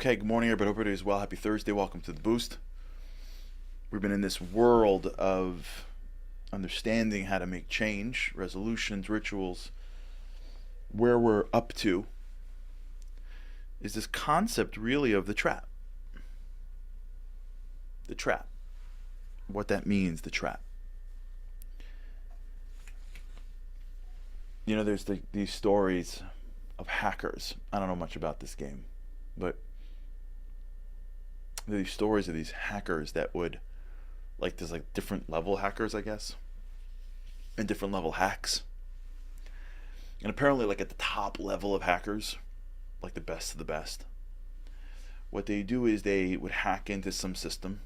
Okay, good morning, everybody. Hope everybody is well. Happy Thursday. Welcome to the Boost. We've been in this world of understanding how to make change, resolutions, rituals. Where we're up to is this concept really of the trap. The trap. What that means, the trap. You know, there's these stories of hackers. I don't know much about this game, but these stories of these hackers that would, there's different level hackers, I guess, and different level hacks. And apparently, at the top level of hackers, like the best of the best, what they do is they would hack into some system.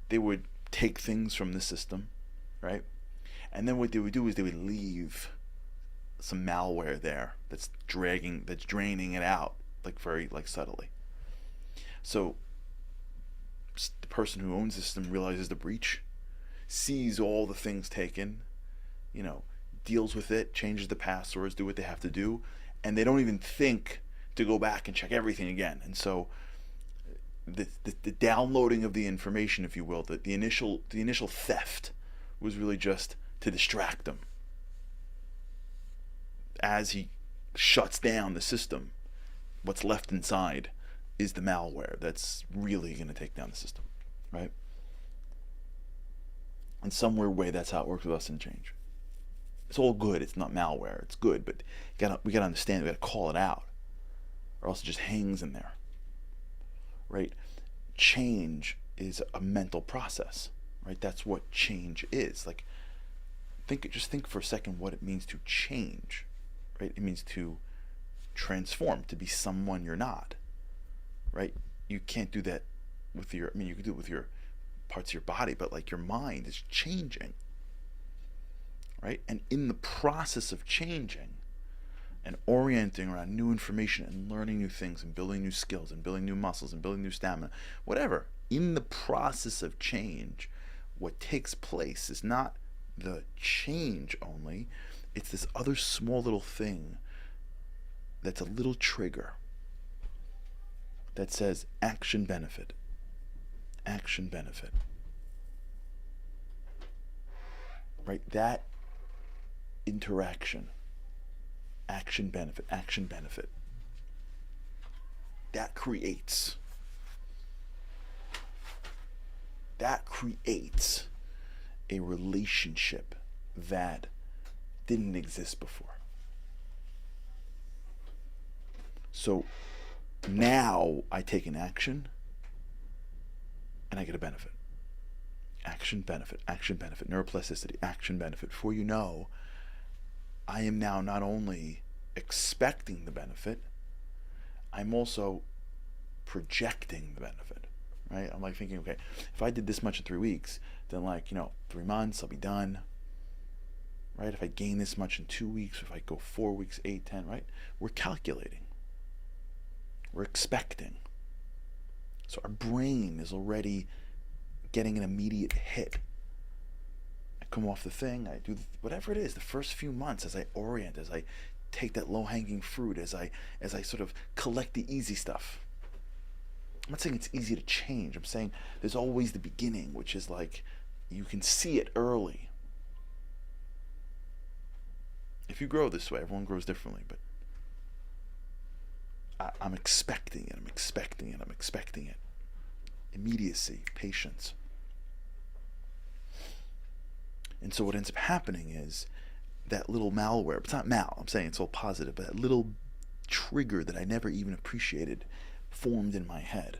They would take things from the system, right? And then what they would do is they would leave some malware there that's draining it out, very subtly. So the person who owns the system realizes the breach, sees all the things taken, deals with it, changes the passwords, do what they have to do, and they don't even think to go back and check everything again. And so the downloading of the information, if you will, the initial theft was really just to distract them. As he shuts down the system, what's left inside is the malware that's really going to take down the system, right? In some weird way, that's how it works with us in change. It's all good. It's not malware. It's good, but we gotta understand. We gotta call it out, or else it just hangs in there, right? Change is a mental process, right? That's what change is. Just think for a second what it means to change, right? It means to transform, to be someone you're not, right? You can't do that with you can do it with your parts of your body, but your mind is changing, right? And in the process of changing and orienting around new information and learning new things and building new skills and building new muscles and building new stamina, whatever, in the process of change, what takes place is not the change only, it's this other small little thing that's a little trigger that says action benefit. Action benefit. Right? That interaction. Action benefit. Action benefit. That creates a relationship that didn't exist before. So now I take an action and I get a benefit. Action benefit, neuroplasticity, action benefit. Before you know, I am now not only expecting the benefit, I'm also projecting the benefit, right? I'm thinking, okay, if I did this much in 3 weeks, then 3 months, I'll be done, right? If I gain this much in 2 weeks, if I go 4 weeks, 8, 10, right? We're calculating. We're expecting. So our brain is already getting an immediate hit. I come off the thing, I do whatever it is, the first few months as I orient, as I take that low-hanging fruit, as I sort of collect the easy stuff. I'm not saying it's easy to change. I'm saying there's always the beginning, which is you can see it early. If you grow this way, everyone grows differently, but I'm expecting it. I'm expecting it. Immediacy, patience. And so what ends up happening is that little malware, it's not I'm saying it's all positive, but that little trigger that I never even appreciated formed in my head.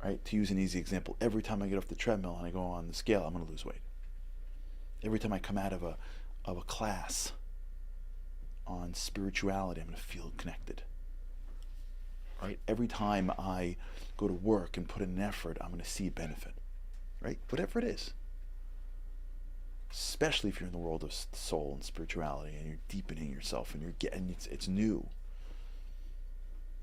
Right? To use an easy example, every time I get off the treadmill and I go on the scale, I'm going to lose weight. Every time I come out of a class on spirituality, I'm going to feel connected. Right? Every time I go to work and put in an effort, I'm going to see a benefit. Right? Whatever it is. Especially if you're in the world of soul and spirituality and you're deepening yourself and you're getting it's new.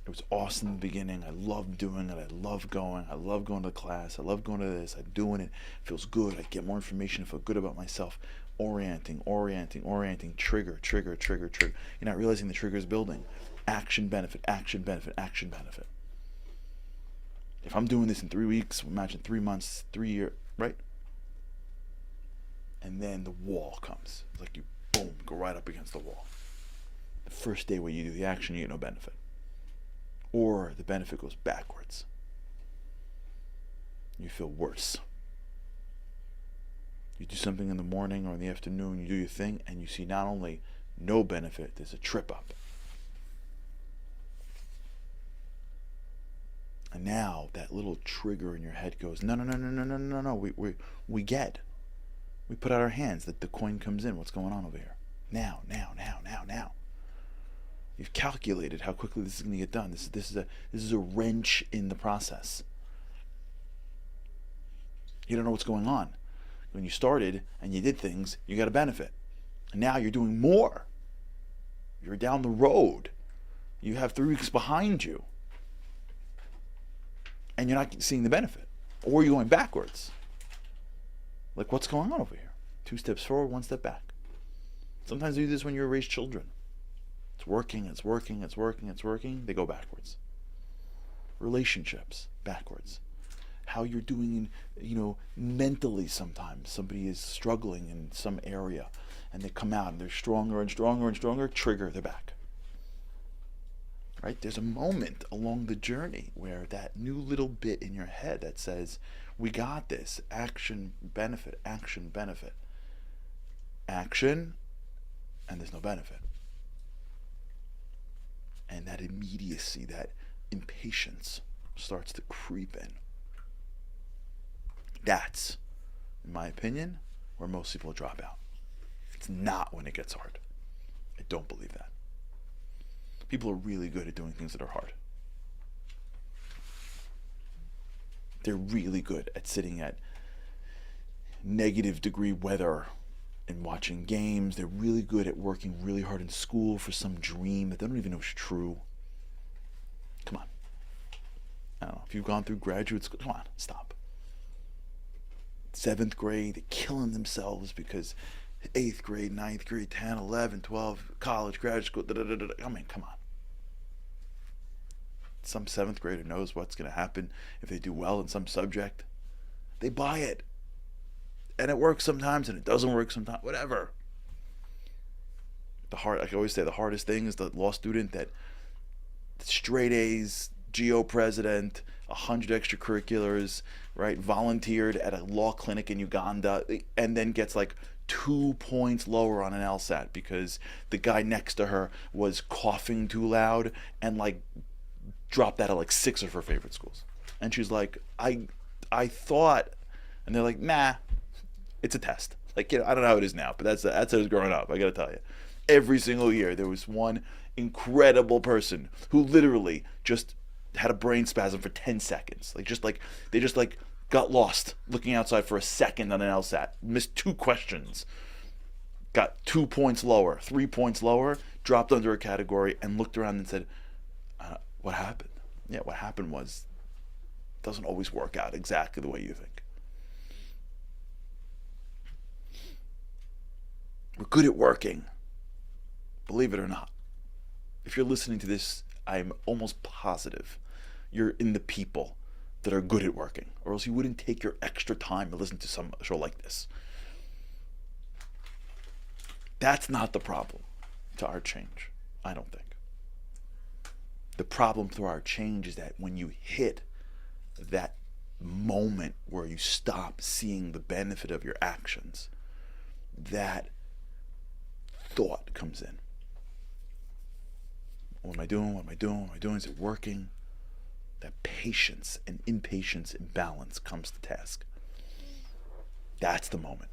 It was awesome in the beginning. I love doing it. I love going to the class. I love going to this. I'm doing it. It feels good. I get more information. I feel good about myself. orienting, trigger. You're not realizing the trigger is building. Action, benefit, action, benefit, action, benefit. If I'm doing this in 3 weeks, imagine 3 months, 3 years, right? And then the wall comes. It's like you, boom, go right up against the wall. The first day where you do the action, you get no benefit. Or the benefit goes backwards. You feel worse. You do something in the morning or in the afternoon, you do your thing, and you see not only no benefit, there's a trip up. And now that little trigger in your head goes, no, we get. We put out our hands that the coin comes in. What's going on over here? Now. You've calculated how quickly this is going to get done. This is a wrench in the process. You don't know what's going on. When you started and you did things, you got a benefit. And now you're doing more. You're down the road. You have 3 weeks behind you. And you're not seeing the benefit. Or you're going backwards. Like, what's going on over here? 2 steps forward, 1 step back. Sometimes you do this when you raise children. It's working. They go backwards. Relationships, backwards. How you're doing, mentally sometimes. Somebody is struggling in some area and they come out and they're stronger, trigger, they're back. Right? There's a moment along the journey where that new little bit in your head that says, we got this. Action, benefit. Action, and there's no benefit. And that immediacy, that impatience starts to creep in. That's, in my opinion, where most people drop out. It's not when it gets hard. I don't believe that. People are really good at doing things that are hard. They're really good at sitting at -degree weather and watching games. They're really good at working really hard in school for some dream that they don't even know is true. Come on. I don't know. If you've gone through graduate school, come on, stop. 7th grade, they're killing themselves because 8th grade, 9th grade, 10, 11, 12, college, graduate school, I mean, come on. Some 7th grader knows what's going to happen if they do well in some subject. They buy it. And it works sometimes and it doesn't work sometimes. Whatever. Like I always say, the hardest thing is the law student that straight A's, GO president, 100 extracurriculars, right? Volunteered at a law clinic in Uganda and then gets like 2 points lower on an LSAT because the guy next to her was coughing too loud and like dropped out of like 6 of her favorite schools. And she's like, I thought, and they're like, nah, it's a test. Like, I don't know how it is now, but that's how it was growing up. I gotta tell you, every single year there was one incredible person who literally just had a brain spasm for 10 seconds. They just got lost looking outside for a second on an LSAT, missed 2 questions, got 2 points lower, 3 points lower, dropped under a category, and looked around and said, what happened? Yeah, what happened was, it doesn't always work out exactly the way you think. We're good at working. Believe it or not. If you're listening to this, I'm almost positive you're in the people that are good at working, or else you wouldn't take your extra time to listen to some show like this. That's not the problem to our change, I don't think. The problem to our change is that when you hit that moment where you stop seeing the benefit of your actions, that thought comes in. What am I doing? Is it working? That patience and impatience imbalance comes to task. That's the moment.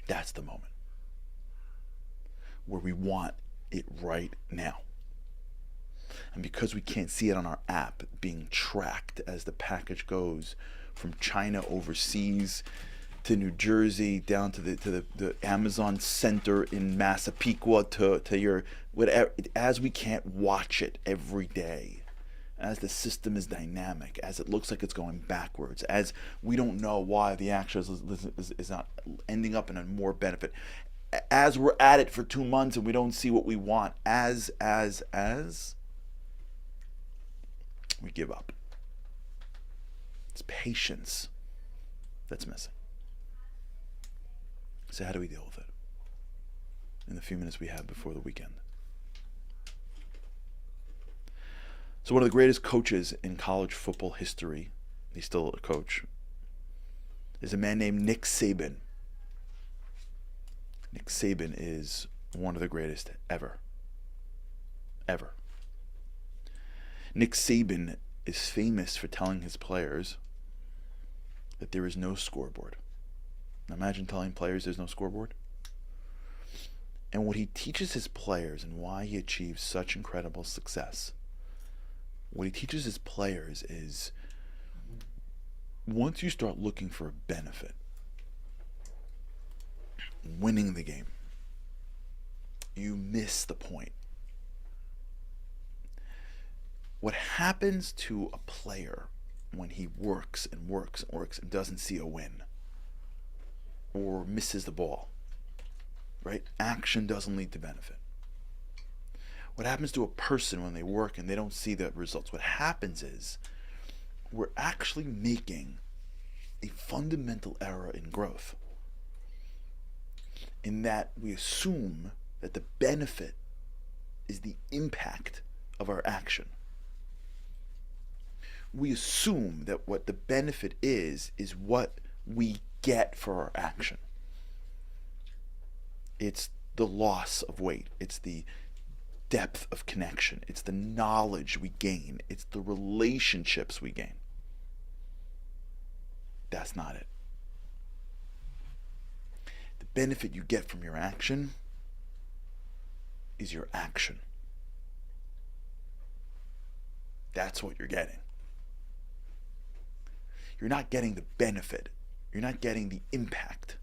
That's the moment where we want it right now. And because we can't see it on our app being tracked as the package goes from China overseas to New Jersey down to the Amazon center in Massapequa to your whatever, as we can't watch it every day, as the system is dynamic, as it looks like it's going backwards, as we don't know why the action is not ending up in a more benefit, as we're at it for 2 months and we don't see what we want, as we give up. It's patience that's missing. So how do we deal with it in the few minutes we have before the weekend? So one of the greatest coaches in college football history, he's still a coach, is a man named Nick Saban. Nick Saban is one of the greatest ever. Ever. Nick Saban is famous for telling his players that there is no scoreboard. Now imagine telling players there's no scoreboard. And what he teaches his players and why he achieves such incredible success, what he teaches his players is, once you start looking for a benefit, winning the game, you miss the point. What happens to a player when he works and works and works and doesn't see a win or misses the ball, right? Action doesn't lead to benefit. What happens to a person when they work and they don't see the results? What happens is we're actually making a fundamental error in growth, in that we assume that the benefit is the impact of our action. We assume that what the benefit is what we get for our action. It's the loss of weight. It's the depth of connection. It's the knowledge we gain. It's the relationships we gain. That's not it. The benefit you get from your action is your action. That's what you're getting. You're not getting the benefit. You're not getting the impact.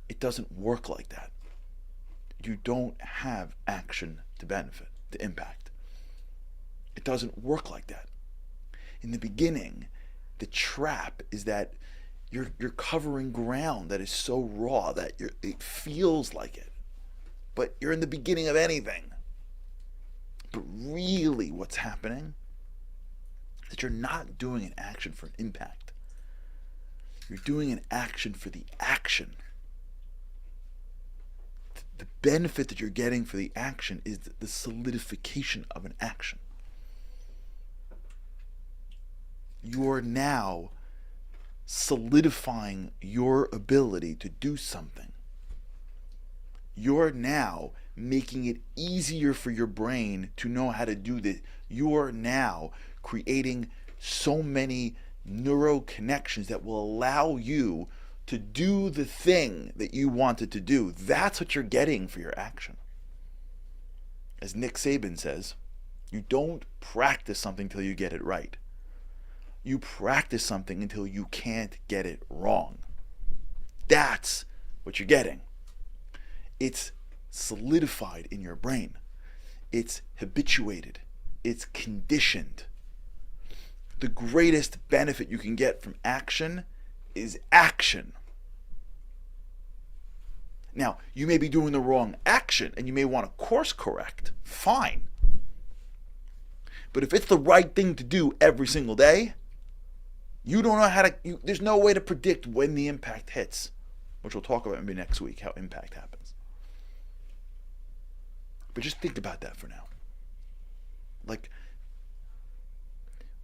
It doesn't work like that. You don't have action to benefit, to impact. It doesn't work like that. In the beginning, the trap is that you're covering ground that is so raw that it feels like it. But you're in the beginning of anything. But really what's happening is that you're not doing an action for an impact. You're doing an action for the action. The benefit that you're getting for the action is the solidification of an action. You're now solidifying your ability to do something. You're now making it easier for your brain to know how to do this. You're now creating so many neural connections that will allow you to do the thing that you wanted to do. That's what you're getting for your action. As Nick Saban says, you don't practice something till you get it right. You practice something until you can't get it wrong. That's what you're getting. It's solidified in your brain. It's habituated. It's conditioned. The greatest benefit you can get from action is action. Now, you may be doing the wrong action and you may want to course correct. Fine. But if it's the right thing to do every single day, you don't know how to, there's no way to predict when the impact hits, which we'll talk about maybe next week, how impact happens. But just think about that for now. Like,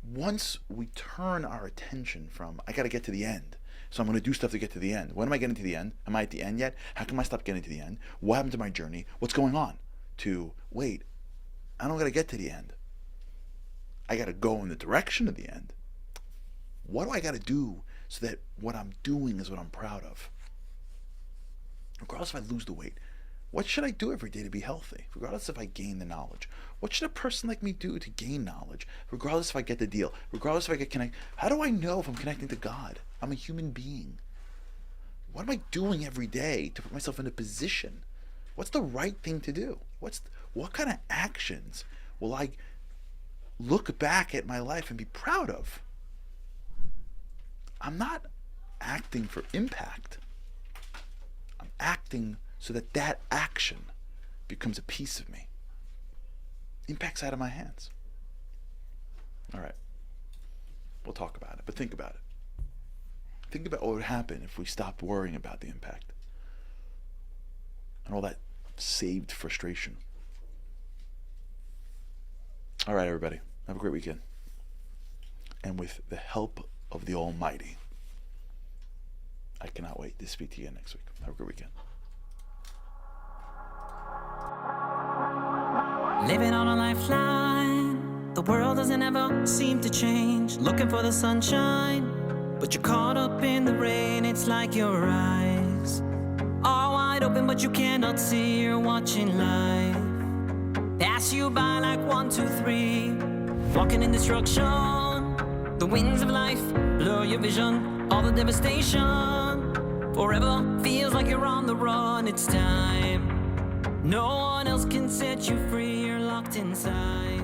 once we turn our attention from, I got to get to the end, so I'm going to do stuff to get to the end. When am I getting to the end? Am I at the end yet? How come I stop getting to the end? What happened to my journey? What's going on? To, wait, I don't got to get to the end. I got to go in the direction of the end. What do I got to do so that what I'm doing is what I'm proud of? Regardless if I lose the weight, what should I do every day to be healthy? Regardless if I gain the knowledge. What should a person like me do to gain knowledge? Regardless if I get the deal. Regardless if I get connected. How do I know if I'm connecting to God? I'm a human being. What am I doing every day to put myself in a position? What's the right thing to do? What kind of actions will I look back at my life and be proud of. I'm not acting for impact. I'm acting so that that action becomes a piece of me. Impact's out of my hands. All right. We'll talk about it, but think about it. Think about what would happen if we stopped worrying about the impact and all that saved frustration. All right, everybody. Have a great weekend. And with the help of the Almighty, I cannot wait to speak to you again next week. Have a great weekend. Living on a lifeline, the world doesn't ever seem to change. Looking for the sunshine, but you're caught up in the rain. It's like your eyes are wide open, but you cannot see. You're watching life pass you by like 1, 2, 3. Walking in destruction, the winds of life blur your vision. All the devastation forever feels like you're on the run. It's time. No one else can set you free. You're locked inside.